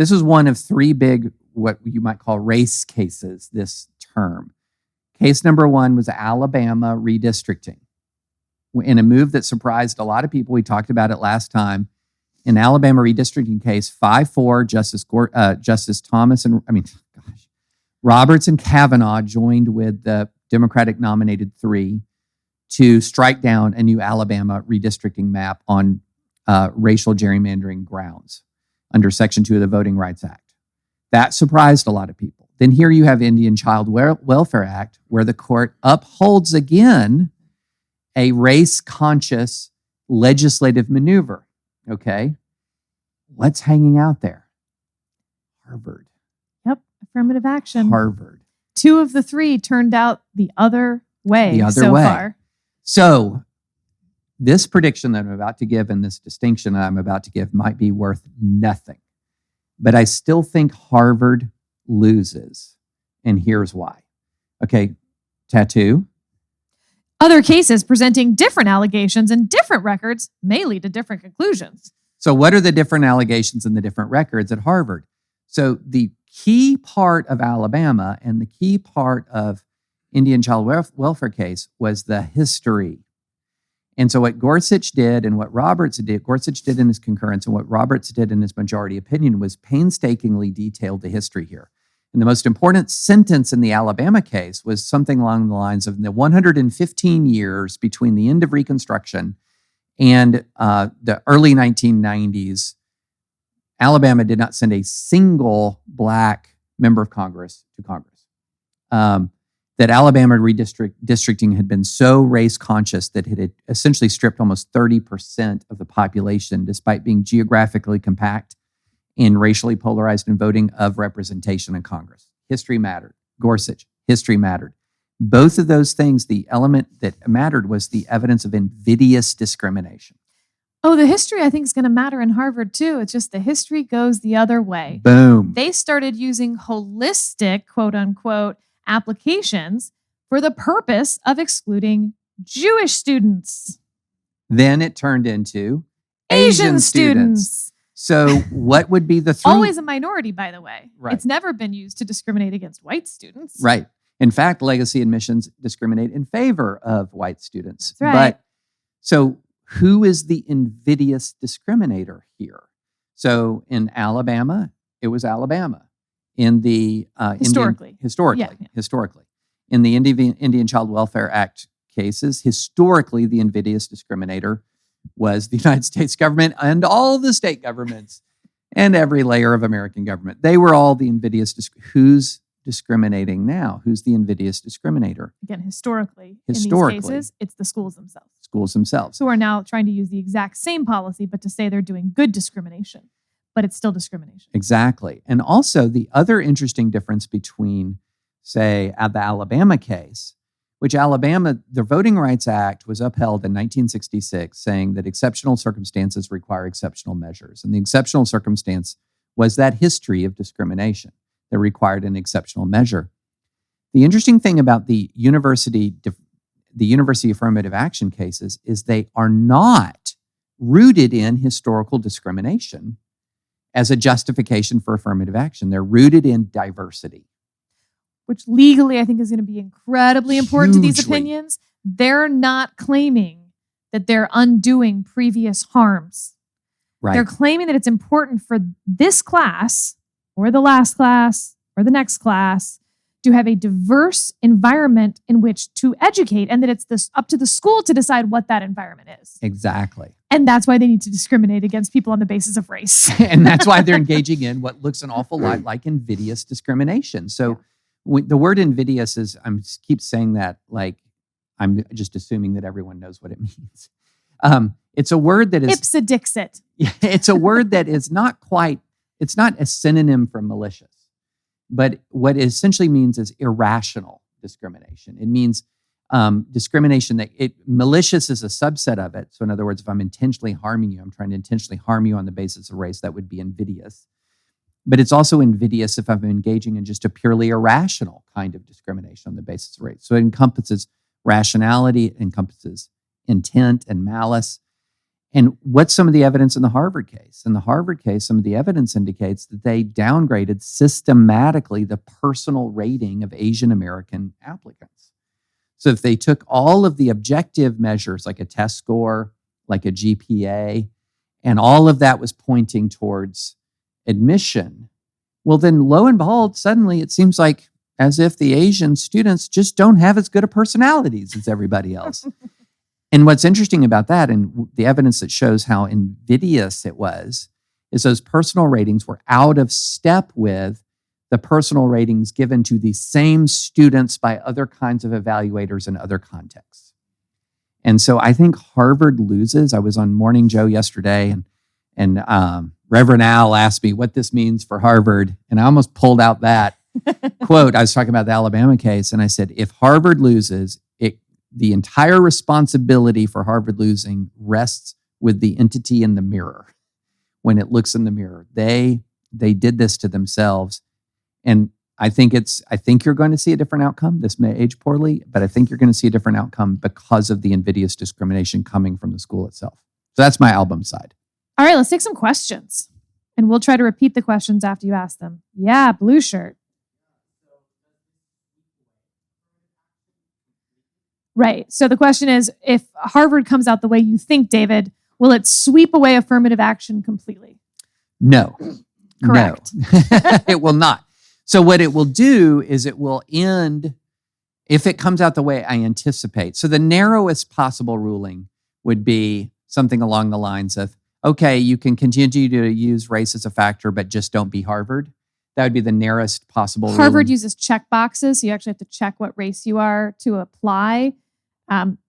This was one of three big, what you might call race cases this term. Case number one was Alabama redistricting. In a move that surprised a lot of people, we talked about it last time. In Alabama redistricting case, 5-4, Justice Thomas Roberts and Kavanaugh joined with the Democratic nominated 3 to strike down a new Alabama redistricting map on racial gerrymandering grounds under Section 2 of the Voting Rights Act. That surprised a lot of people. Then here you have Indian Child Welfare Act, where the court upholds again a race-conscious legislative maneuver. Okay? What's hanging out there? Harvard. Yep, affirmative action. Harvard. 2 of the 3 turned out the other way so far. So this prediction that I'm about to give and this distinction I'm about to give might be worth nothing. But I still think Harvard loses. And here's why. Okay, tattoo. Other cases presenting different allegations and different records may lead to different conclusions. So what are the different allegations and the different records at Harvard? So the key part of Alabama and the key part of Indian child welfare case was the history. And so what Gorsuch did and what Roberts did, Gorsuch did in his concurrence and what Roberts did in his majority opinion was painstakingly detailed the history here. And the most important sentence in the Alabama case was something along the lines of the 115 years between the end of Reconstruction and the early 1990s, Alabama did not send a single Black member of Congress to Congress. That Alabama redistricting had been so race conscious that it had essentially stripped almost 30% of the population, despite being geographically compact and racially polarized in voting, of representation in Congress. History mattered. Gorsuch, history mattered. Both of those things, the element that mattered was the evidence of invidious discrimination. Oh, the history I think is going to matter in Harvard too. It's just the history goes the other way. Boom. They started using holistic, quote unquote, applications for the purpose of excluding Jewish students. Then it turned into Asian students. So what would be the Always a minority, by the way. Right. It's never been used to discriminate against white students. Right. In fact, legacy admissions discriminate in favor of white students. That's right. But so who is the invidious discriminator here? So in Alabama, it was Alabama. In the Historically. Historically. In the Indian Child Welfare Act cases, historically, the invidious discriminator was the United States government and all the state governments and every layer of American government. They were all the invidious. Who's discriminating now? Who's the invidious discriminator? Again, historically, in these cases, it's the schools themselves. Schools themselves. Who are now trying to use the exact same policy, but to say they're doing good discrimination. But it's still discrimination. Exactly. And also the other interesting difference between, say, the Alabama case, which Alabama, the Voting Rights Act was upheld in 1966, saying that exceptional circumstances require exceptional measures. And the exceptional circumstance was that history of discrimination that required an exceptional measure. The interesting thing about the university affirmative action cases is they are not rooted in historical discrimination as a justification for affirmative action. They're rooted in diversity. Which legally I think is going to be incredibly important to these Hugely. opinions. They're not claiming that they're undoing previous harms. Right. They're claiming that it's important for this class or the last class or the next class to have a diverse environment in which to educate, and that it's up to the school to decide what that environment is. Exactly. And that's why they need to discriminate against people on the basis of race. And that's why they're engaging in what looks an awful lot like invidious discrimination. So the word invidious is, I keep saying that like I'm just assuming that everyone knows what it means. It's a word that is... Ipsa dixit. It's a word that is not quite, it's not a synonym for malicious. But what it essentially means is irrational discrimination. It means discrimination malicious is a subset of it. So in other words, if I'm intentionally harming you, I'm trying to intentionally harm you on the basis of race, that would be invidious. But it's also invidious if I'm engaging in just a purely irrational kind of discrimination on the basis of race. So it encompasses rationality, it encompasses intent and malice. And what's some of the evidence in the Harvard case? In the Harvard case, some of the evidence indicates that they downgraded systematically the personal rating of Asian American applicants. So if they took all of the objective measures, like a test score, like a GPA, and all of that was pointing towards admission, well, then lo and behold, suddenly it seems like as if the Asian students just don't have as good of personalities as everybody else. And what's interesting about that, and the evidence that shows how invidious it was, is those personal ratings were out of step with the personal ratings given to the same students by other kinds of evaluators in other contexts. And so I think Harvard loses. I was on Morning Joe yesterday, and Reverend Al asked me what this means for Harvard, and I almost pulled out that quote. I was talking about the Alabama case, and I said, if Harvard loses, the entire responsibility for Harvard losing rests with the entity in the mirror. When it looks in the mirror, they did this to themselves, and I think you're going to see a different outcome. This may age poorly, but I think you're going to see a different outcome because of the invidious discrimination coming from the school itself. So that's my album side. All right, let's take some questions, and we'll try to repeat the questions after you ask them. Yeah, blue shirt. Right. So the question is, if Harvard comes out the way you think, David, will it sweep away affirmative action completely? No. Correct. No. It will not. So what it will do is it will end, if it comes out the way I anticipate. So the narrowest possible ruling would be something along the lines of, okay, you can continue to use race as a factor, but just don't be Harvard. That would be the narrowest possible ruling. Harvard uses check boxes, so you actually have to check what race you are to apply.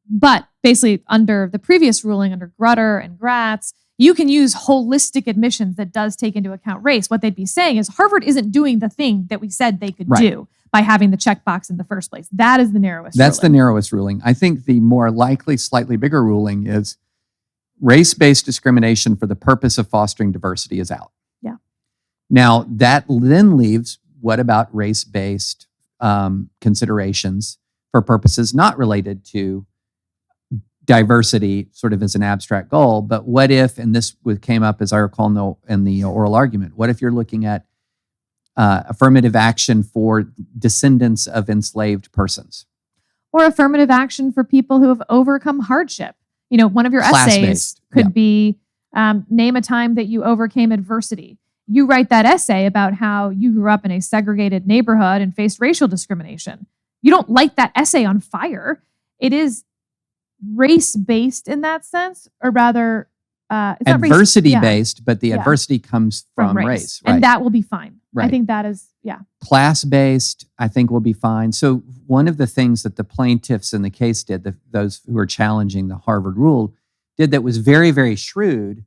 But basically, under the previous ruling, under Grutter and Gratz, you can use holistic admissions that does take into account race. What they'd be saying is Harvard isn't doing the thing that we said they could do by having the checkbox in the first place. That is the narrowest That's ruling. the narrowest ruling. I think the more likely, slightly bigger ruling is race-based discrimination for the purpose of fostering diversity is out. Yeah. Now, that then leaves, what about race-based considerations for purposes not related to diversity sort of as an abstract goal, but what if, and this came up as I recall in the oral argument, what if you're looking at affirmative action for descendants of enslaved persons? Or affirmative action for people who have overcome hardship. You know, one of your essays could be name a time that you overcame adversity. You write that essay about how you grew up in a segregated neighborhood and faced racial discrimination. You don't light that essay on fire. It is race-based in that sense, or rather, it's adversity-based, but the adversity comes from race. Right. And that will be fine. Right. I think that is, Class-based, I think will be fine. So one of the things that the plaintiffs in the case did, those who are challenging the Harvard rule, did that was very, very shrewd,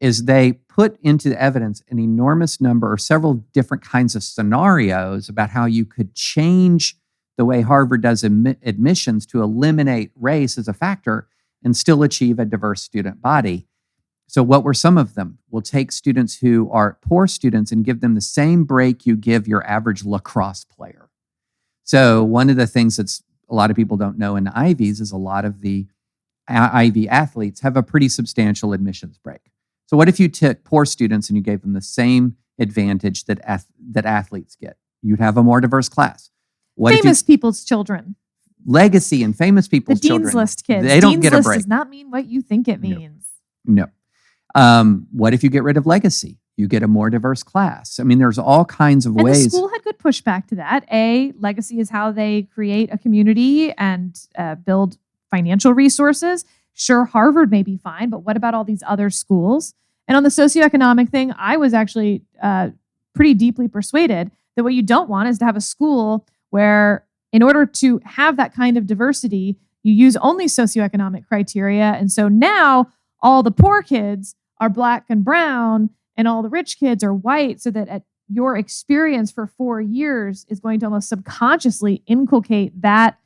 is they put into evidence an enormous number or several different kinds of scenarios about how you could change the way Harvard does admissions to eliminate race as a factor and still achieve a diverse student body. So what were some of them? We'll take students who are poor students and give them the same break you give your average lacrosse player. So one of the things that a lot of people don't know in the Ivies is a lot of the Ivy athletes have a pretty substantial admissions break. So what if you took poor students and you gave them the same advantage that athletes get? You'd have a more diverse class. Famous people's children. Legacy and famous people's children. The Dean's List kids. They don't get a break. Does not mean what you think it means. No. What if you get rid of legacy? You get a more diverse class. I mean, there's all kinds of ways. And the school had good pushback to that. Legacy is how they create a community and build financial resources. Sure, Harvard may be fine, but what about all these other schools? And on the socioeconomic thing, I was actually pretty deeply persuaded that what you don't want is to have a school where, in order to have that kind of diversity, you use only socioeconomic criteria. And so now all the poor kids are Black and brown and all the rich kids are white, so that your experience for 4 years is going to almost subconsciously inculcate that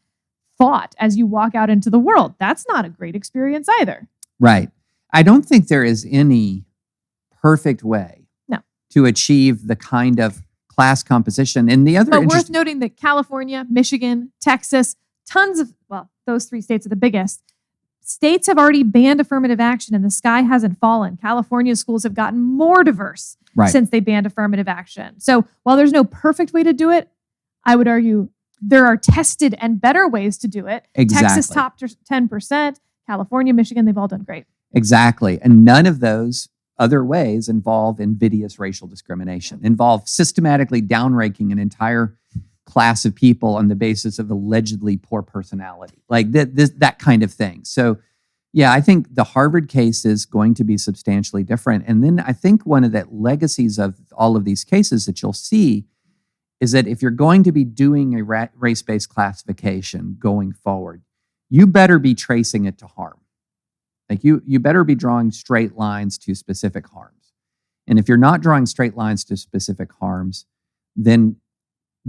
thought as you walk out into the world. That's not a great experience either. Right. I don't think there is any perfect way to achieve the kind of class composition. And the other, but worth noting that California, Michigan, Texas, those 3 states are the biggest, states have already banned affirmative action and the sky hasn't fallen. California schools have gotten more diverse Right. since they banned affirmative action. So while there's no perfect way to do it, I would argue there are tested and better ways to do it. Exactly. Texas topped 10%, California, Michigan, they've all done great. Exactly. And none of those other ways involve invidious racial discrimination, involve systematically downranking an entire class of people on the basis of allegedly poor personality, like that kind of thing. So, yeah, I think the Harvard case is going to be substantially different. And then I think one of the legacies of all of these cases that you'll see is that if you're going to be doing a race-based classification going forward, you better be tracing it to harm. Like you better be drawing straight lines to specific harms. And if you're not drawing straight lines to specific harms, then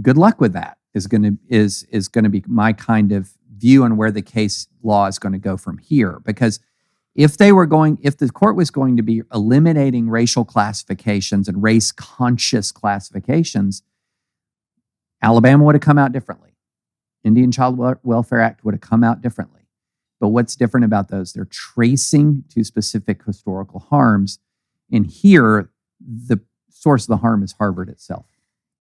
good luck with that is going to be my kind of view on where the case law is going to go from here. Because if the court was going to be eliminating racial classifications and race conscious classifications, Alabama would have come out differently. Indian Child Welfare Act would have come out differently. But what's different about those? They're tracing to specific historical harms. And here, the source of the harm is Harvard itself.